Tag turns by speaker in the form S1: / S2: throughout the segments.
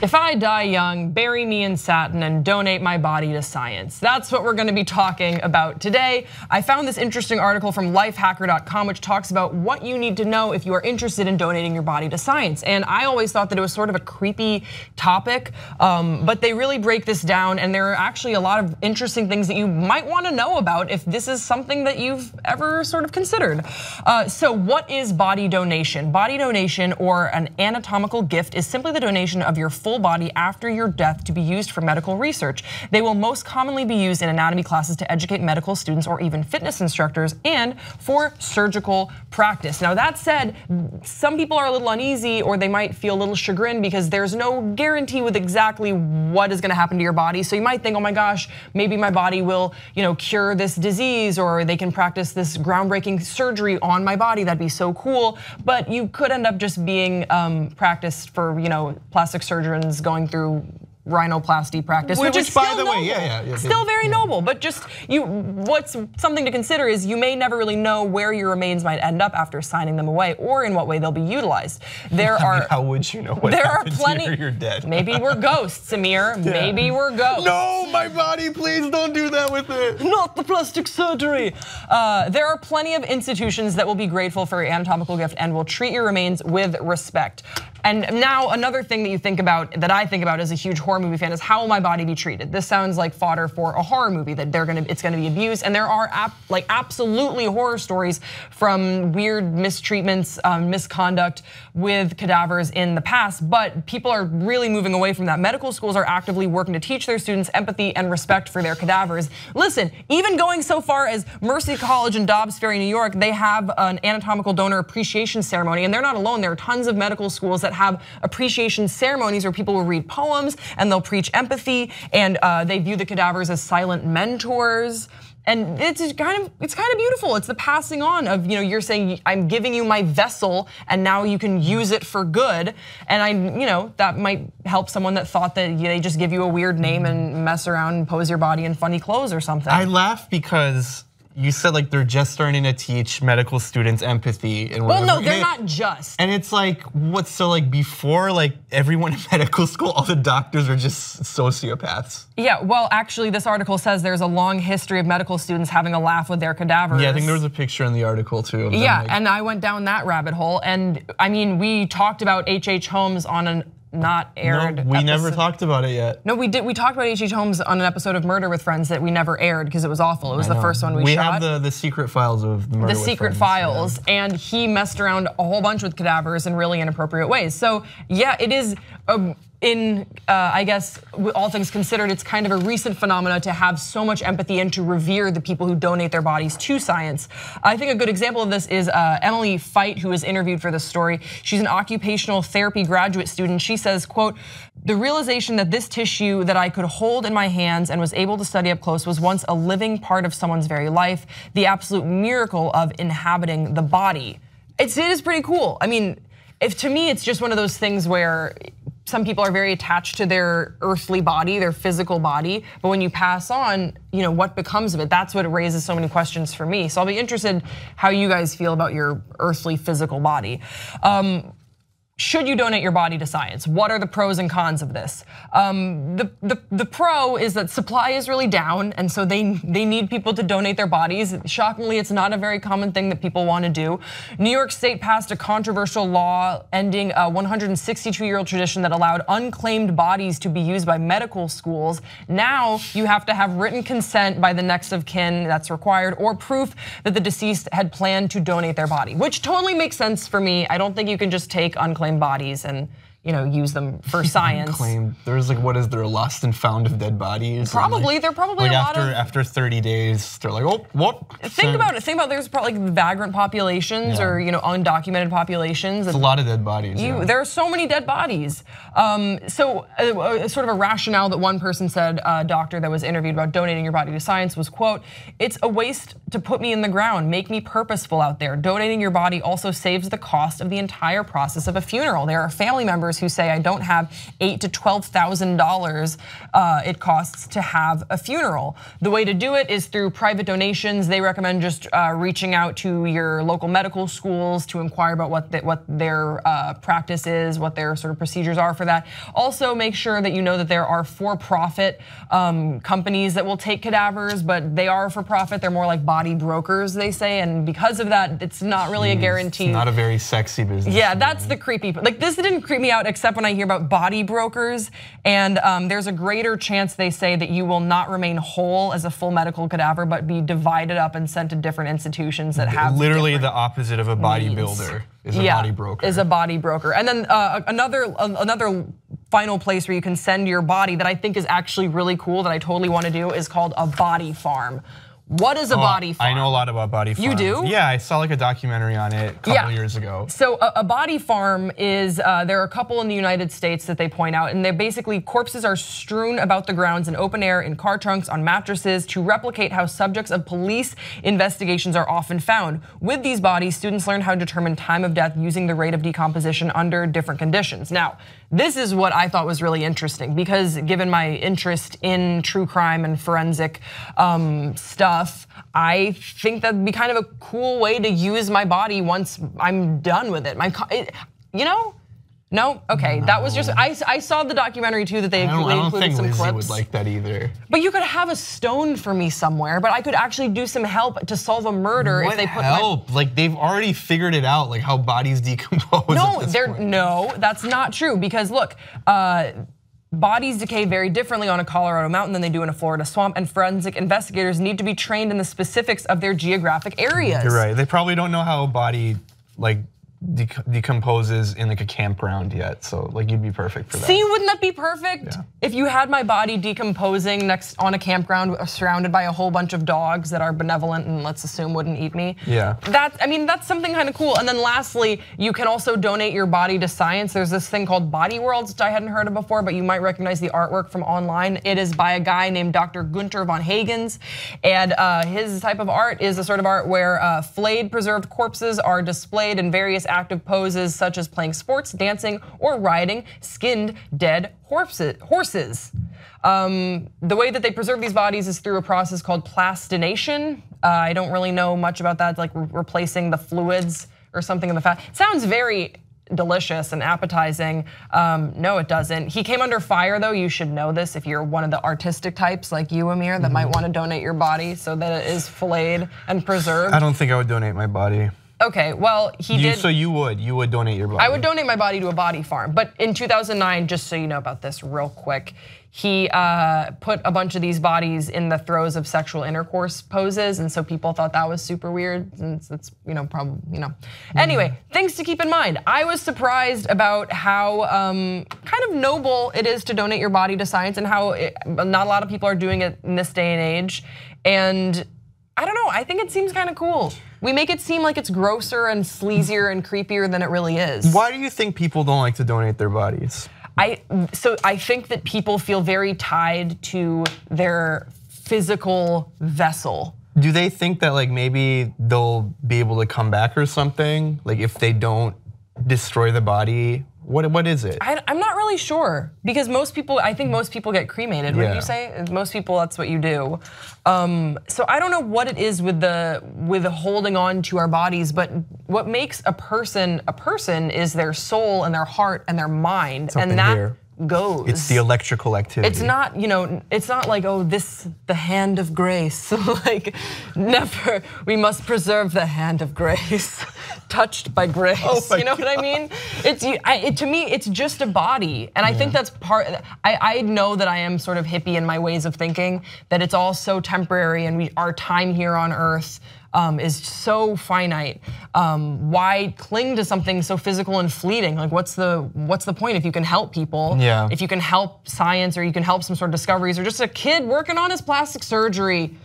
S1: If I die young, bury me in satin and donate my body to science. That's what we're gonna be talking about today. I found this interesting article from lifehacker.com which talks about what you need to know if you are interested in donating your body to science. And I always thought that it was sort of a creepy topic, but they really break this down, and there are actually a lot of interesting things that you might wanna know about if this is something that you've ever sort of considered. So what is body donation? Body donation, or an anatomical gift, is simply the donation of your full body after your death to be used for medical research. They will most commonly be used in anatomy classes to educate medical students or even fitness instructors, and for surgical practice. Now that said, some people are a little uneasy, or they might feel a little chagrined because there's no guarantee with exactly what is gonna happen to your body. So you might think, oh my gosh, maybe my body will cure this disease, or they can practice this groundbreaking surgery on my body. That'd be so cool. But you could end up just being practiced for plastic surgeons going through rhinoplasty practice, which is still by the way, yeah, still very noble. But just what's something to consider is you may never really know where your remains might end up after signing them away, or in what way they'll be utilized.
S2: How would you know what happens after you're dead?
S1: Maybe we're ghosts, Amir. Yeah. Maybe we're ghosts.
S2: No, my body, please don't do that with it.
S1: Not the plastic surgery. There are plenty of institutions that will be grateful for your anatomical gift and will treat your remains with respect. And now another thing that you think about, that I think about as a huge horror movie fan, is how will my body be treated? This sounds like fodder for a horror movie, that it's gonna be abused. And there are absolutely horror stories from weird mistreatments, misconduct with cadavers in the past, but people are really moving away from that. Medical schools are actively working to teach their students empathy and respect for their cadavers. Listen, even going so far as Mercy College in Dobbs Ferry, New York, they have an anatomical donor appreciation ceremony, and they're not alone. There are tons of medical schools that have appreciation ceremonies where people will read poems and they'll preach empathy, and they view the cadavers as silent mentors. And it's kind of beautiful. It's the passing on of, you're saying, I'm giving you my vessel and now you can use it for good. And that might help someone that thought that they just give you a weird name and mess around and pose your body in funny clothes or something.
S2: I laugh because you said they're just starting to teach medical students empathy and whatever.
S1: Well, no, they're not just.
S2: And it's before everyone in medical school, all the doctors are just sociopaths.
S1: Yeah, well, actually this article says there's a long history of medical students having a laugh with their cadavers.
S2: Yeah, I think there was a picture in the article too of them.
S1: Yeah, and I went down that rabbit hole, and I mean, we talked about H.H. Holmes on an not aired
S2: No, we never talked about it yet.
S1: No, we did. We talked about H.H. Holmes on an episode of Murder with Friends that we never aired because it was awful. It was the first one we shot.
S2: We have the secret files of the Murder with Friends.
S1: The secret files, and he messed around a whole bunch with cadavers in really inappropriate ways. So yeah, it is I guess, all things considered, it's kind of a recent phenomena to have so much empathy and to revere the people who donate their bodies to science. I think a good example of this is Emily Feit, who was interviewed for this story. She's an occupational therapy graduate student. She says, quote, "The realization that this tissue that I could hold in my hands and was able to study up close was once a living part of someone's very life, the absolute miracle of inhabiting the body." It is pretty cool. I mean, to me, it's just one of those things where some people are very attached to their earthly body, their physical body, but when you pass on, what becomes of it? That's what raises so many questions for me. So I'll be interested how you guys feel about your earthly physical body. Should you donate your body to science? What are the pros and cons of this? The pro is that supply is really down, and so they need people to donate their bodies. Shockingly, it's not a very common thing that people want to do. New York State passed a controversial law ending a 162-year-old tradition that allowed unclaimed bodies to be used by medical schools. Now you have to have written consent by the next of kin that's required, or proof that the deceased had planned to donate their body, which totally makes sense for me. I don't think you can just take unclaimed bodies and use them for science.
S2: Claim there's what is there, lost and found of dead bodies?
S1: Probably, there are probably a lot of
S2: after 30 days, they're like, oh, what?
S1: Think about it. Think about there's probably vagrant populations or undocumented populations.
S2: It's a lot of dead bodies.
S1: There are so many dead bodies. So sort of a rationale that one person said, a doctor that was interviewed about donating your body to science was, quote, "It's a waste to put me in the ground, make me purposeful out there. Donating your body also saves the cost of the entire process of a funeral. There are family members members who say, I don't have $8,000 to $12,000 it costs to have a funeral. The way to do it is through private donations. They recommend just reaching out to your local medical schools to inquire about what their practice is, what their sort of procedures are for that. Also, make sure that you know that there are for-profit companies that will take cadavers, but they are for profit. They're more like body brokers, they say, and because of that, it's not really a guarantee.
S2: It's not a very sexy business.
S1: Yeah, that's the creepy. Like this didn't creep me out except when I hear about body brokers, and there's a greater chance, they say, that you will not remain whole as a full medical cadaver, but be divided up and sent to different institutions that have
S2: literally the opposite of a bodybuilder. Is a body broker.
S1: Is a body broker. And then another final place where you can send your body that I think is actually really cool that I totally want to do is called a body farm. What is a body farm?
S2: I know a lot about body farms.
S1: You do?
S2: Yeah, I saw like a documentary on it a couple years ago.
S1: So a body farm is, there are a couple in the United States that they point out, and they're basically corpses are strewn about the grounds in open air, in car trunks, on mattresses to replicate how subjects of police investigations are often found. With these bodies, students learn how to determine time of death using the rate of decomposition under different conditions. Now, this is what I thought was really interesting because given my interest in true crime and forensic stuff, I think that'd be kind of a cool way to use my body once I'm done with it. You know? No? Okay, that was just, I saw the documentary too that they included some clips.
S2: I don't think Lizzie would like that either.
S1: But you could have a stone for me somewhere, but I could actually do some help to solve a murder if they put
S2: help? Like they've already figured it out, like how bodies decompose.
S1: No, that's not true because look, bodies decay very differently on a Colorado mountain than they do in a Florida swamp, and forensic investigators need to be trained in the specifics of their geographic areas.
S2: You're right, they probably don't know how a body like decomposes in like a campground yet, so like you'd be perfect for that.
S1: See, wouldn't that be perfect?
S2: Yeah.
S1: If you had my body decomposing next on a campground surrounded by a whole bunch of dogs that are benevolent and let's assume wouldn't eat me.
S2: Yeah.
S1: That's something kind of cool. And then lastly, you can also donate your body to science. There's this thing called Body Worlds, which I hadn't heard of before, but you might recognize the artwork from online. It is by a guy named Dr. Gunther von Hagens, and his type of art is a sort of art where flayed preserved corpses are displayed in various active poses such as playing sports, dancing, or riding skinned dead horses. The way that they preserve these bodies is through a process called plastination. I don't really know much about that, like replacing the fluids or something in the fat. It sounds very delicious and appetizing. No, it doesn't. He came under fire though, you should know this if you're one of the artistic types like you, Amir, that might want to donate your body so that it is filleted and preserved.
S2: I don't think I would donate my body.
S1: Okay, well, he did.
S2: So you would donate your body?
S1: I would donate my body to a body farm, but in 2009, just so you know about this real quick, he put a bunch of these bodies in the throes of sexual intercourse poses, and so people thought that was super weird, and it's probably. Anyway, things to keep in mind. I was surprised about how kind of noble it is to donate your body to science, and how not a lot of people are doing it in this day and age, and I don't know, I think it seems kind of cool. We make it seem like it's grosser and sleazier and creepier than it really is.
S2: Why do you think people don't like to donate their bodies?
S1: I think that people feel very tied to their physical vessel.
S2: Do they think that like maybe they'll be able to come back or something? Like if they don't destroy the body? What is it?
S1: I'm not really sure because I think most people get cremated. Wouldn't you say? Most people, that's what you do. So I don't know what it is with holding on to our bodies, but what makes a person is their soul and their heart and their mind, and that goes.
S2: It's the electrical activity.
S1: It's not, it's not like, oh, the hand of grace. Like, never, we must preserve the hand of grace, touched by grace. Oh you know what I mean? To me, it's just a body. And I think that's I know that I am sort of hippie in my ways of thinking, that it's all so temporary and our time here on earth is so finite. Why cling to something so physical and fleeting? Like what's the point if you can help people?
S2: Yeah.
S1: If you can help science or you can help some sort of discoveries or just a kid working on his plastic surgery,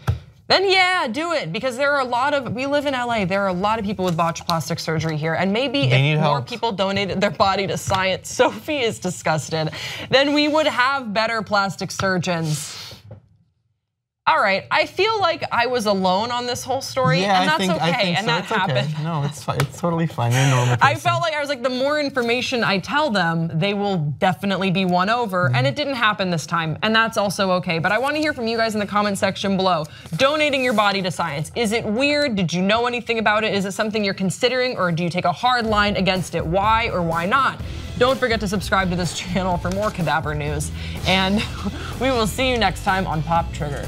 S1: then yeah, do it. Because we live in LA, there are a lot of people with botched plastic surgery here. And maybe if more people donated their body to science, Sophie is disgusted, then we would have better plastic surgeons. All right, I feel like I was alone on this whole story,
S2: Yeah,
S1: and that's
S2: I think
S1: okay,
S2: so.
S1: and that
S2: It's
S1: happened.
S2: Okay. No, it's fine. It's totally fine. You're a normal person.
S1: I felt like I was like, the more information I tell them, they will definitely be won over, and it didn't happen this time, and that's also okay. But I want to hear from you guys in the comment section below. Donating your body to science, is it weird? Did you know anything about it? Is it something you're considering, or do you take a hard line against it? Why or why not? Don't forget to subscribe to this channel for more cadaver news, and we will see you next time on Pop Trigger.